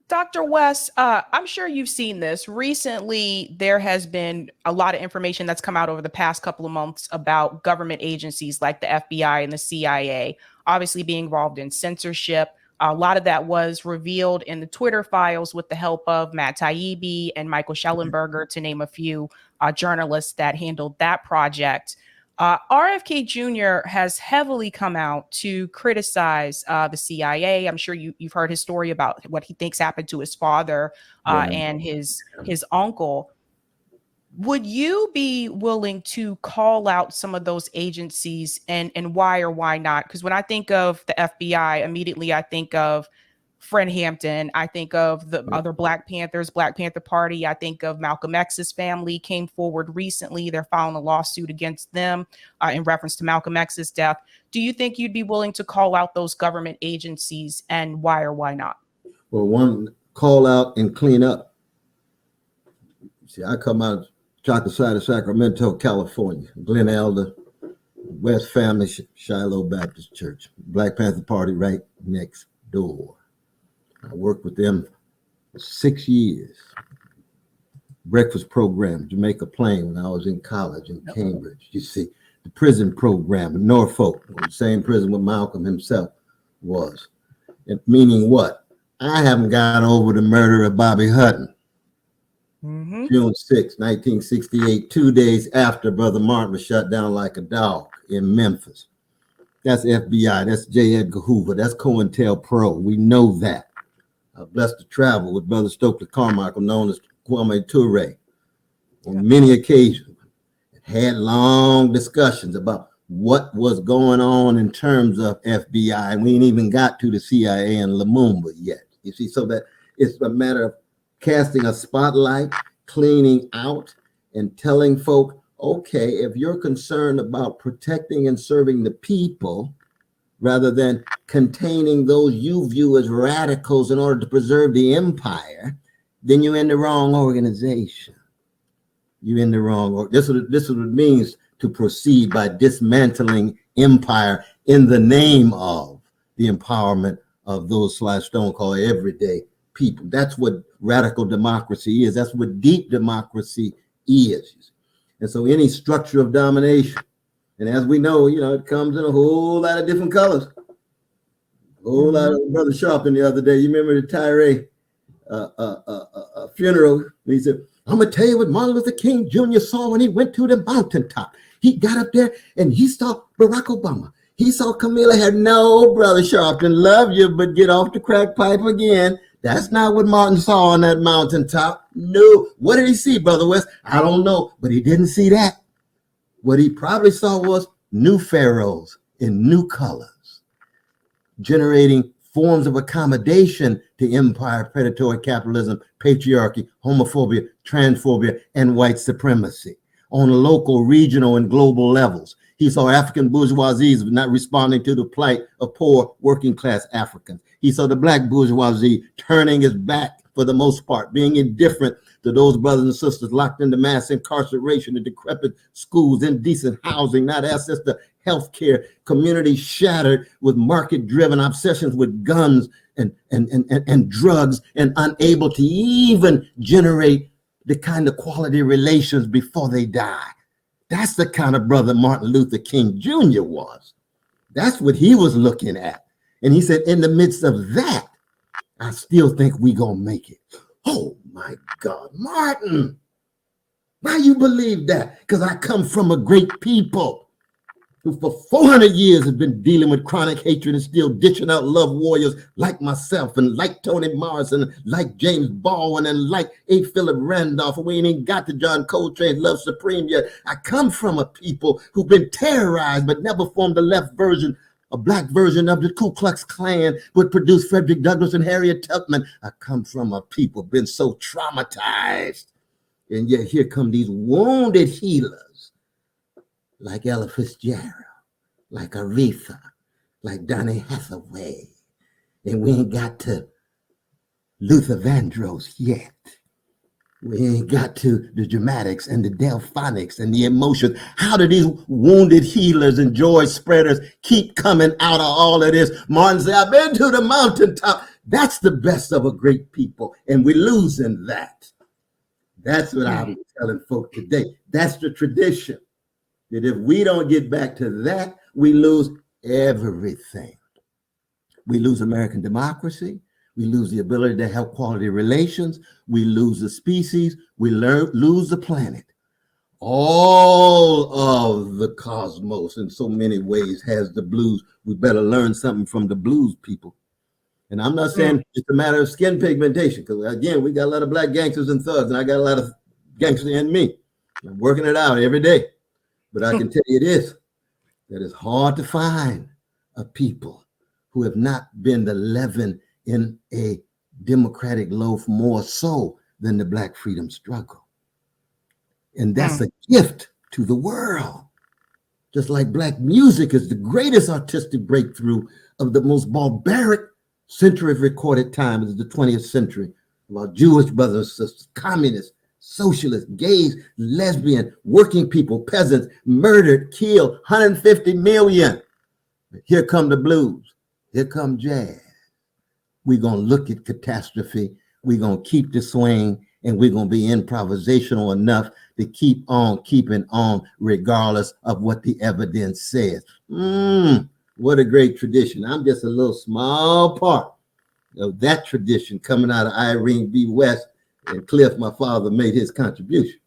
Dr. West, I'm sure you've seen this. Recently, there has been a lot of information that's come out over the past couple of months about government agencies like the FBI and the CIA, obviously being involved in censorship. A lot of that was revealed in the Twitter files with the help of Matt Taibbi and Michael Schellenberger, to name a few journalists that handled that project. RFK Jr. has heavily come out to criticize the CIA. I'm sure you've heard his story about what he thinks happened to his father and his uncle. Would you be willing to call out some of those agencies and why or why not? Because when I think of the FBI, immediately I think of Fred Hampton. I think of the other Black Panthers, Black Panther Party. I think of Malcolm X's family came forward recently. They're filing a lawsuit against them in reference to Malcolm X's death. Do you think you'd be willing to call out those government agencies, and why or why not? Well, one, call out and clean up. See, I come out chocolate side of Sacramento, California, Glen Elder, West Family, Shiloh Baptist Church, Black Panther Party right next door. I worked with them for 6 years. Breakfast program, Jamaica Plain, when I was in college in Cambridge. You see, the prison program in Norfolk, the same prison where Malcolm himself was. And meaning what? I haven't got over the murder of Bobby Hutton. June 6, 1968, 2 days after Brother Martin was shot down like a dog in Memphis. That's FBI, that's J. Edgar Hoover, that's COINTELPRO. We know that. I'm blessed to travel with Brother Stokely Carmichael, known as Kwame Ture, on many occasions. Had long discussions about what was going on in terms of FBI, and we ain't even got to the CIA and Lumumba yet. You see, so that it's a matter of casting a spotlight, cleaning out, and telling folk, okay, if you're concerned about protecting and serving the people, rather than containing those you view as radicals in order to preserve the empire, then you're in the wrong organization. You're in the wrong. This is what it means to proceed by dismantling empire in the name of the empowerment of those Stone called everyday people. That's what radical democracy is. That's what deep democracy is. And so any structure of domination, and as we know, it comes in a whole lot of different colors. A whole lot of Brother Sharpton the other day. You remember the Tyree funeral? He said, I'm going to tell you what Martin Luther King Jr. saw when he went to the mountaintop. He got up there and he saw Barack Obama. He saw Kamala Harris. No, Brother Sharpton, love you, but get off the crack pipe again. That's not what Martin saw on that mountaintop. No. What did he see, Brother West? I don't know, but he didn't see that. What he probably saw was new pharaohs in new colors, generating forms of accommodation to empire, predatory capitalism, patriarchy, homophobia, transphobia, and white supremacy on local, regional, and global levels. He saw African bourgeoisie not responding to the plight of poor working class Africans. He saw the Black bourgeoisie turning its back for the most part, being indifferent to those brothers and sisters locked into mass incarceration and decrepit schools, indecent housing, not access to health care, communities shattered with market-driven obsessions with guns and drugs, and unable to even generate the kind of quality relations before they die. That's the kind of brother Martin Luther King Jr. was. That's what he was looking at. And he said, in the midst of that, I still think we gonna make it. Oh my God, Martin, why you believe that? Because I come from a great people who for 400 years have been dealing with chronic hatred and still dishing out love warriors like myself and like Toni Morrison, like James Baldwin and like A. Philip Randolph. We ain't even got to John Coltrane's Love Supreme yet. I come from a people who've been terrorized but never formed a left version, a black version of the Ku Klux Klan would produce Frederick Douglass and Harriet Tubman. I come from a people been so traumatized. And yet here come these wounded healers like Ella Fitzgerald, like Aretha, like Donny Hathaway. And we ain't got to Luther Vandross yet. We ain't got to the dramatics and the delphonics and the emotions. How do these wounded healers and joy spreaders keep coming out of all of this? Martin said, I've been to the mountaintop. That's the best of a great people, and we're losing that. That's what I'm telling folk today. That's the tradition. That if we don't get back to that, we lose everything. We lose American democracy. We lose the ability to have quality relations. We lose the species. We lose the planet. All of the cosmos in so many ways has the blues. We better learn something from the blues people. And I'm not saying it's a matter of skin pigmentation, because again, we got a lot of black gangsters and thugs, and I got a lot of gangsters in me. I'm working it out every day. But I can tell you this, that it's hard to find a people who have not been the leaven in a democratic loaf more so than the Black freedom struggle. And that's a gift to the world. Just like Black music is the greatest artistic breakthrough of the most barbaric century of recorded time, is the 20th century, of our Jewish brothers and sisters, communists, socialists, gays, lesbian, working people, peasants, murdered, killed, 150 million. Here come the blues. Here come jazz. We're going to look at catastrophe. We're going to keep the swing, and we're going to be improvisational enough to keep on keeping on regardless of what the evidence says. What a great tradition. I'm just a little small part of that tradition coming out of Irene B. West and Cliff, my father, made his contribution.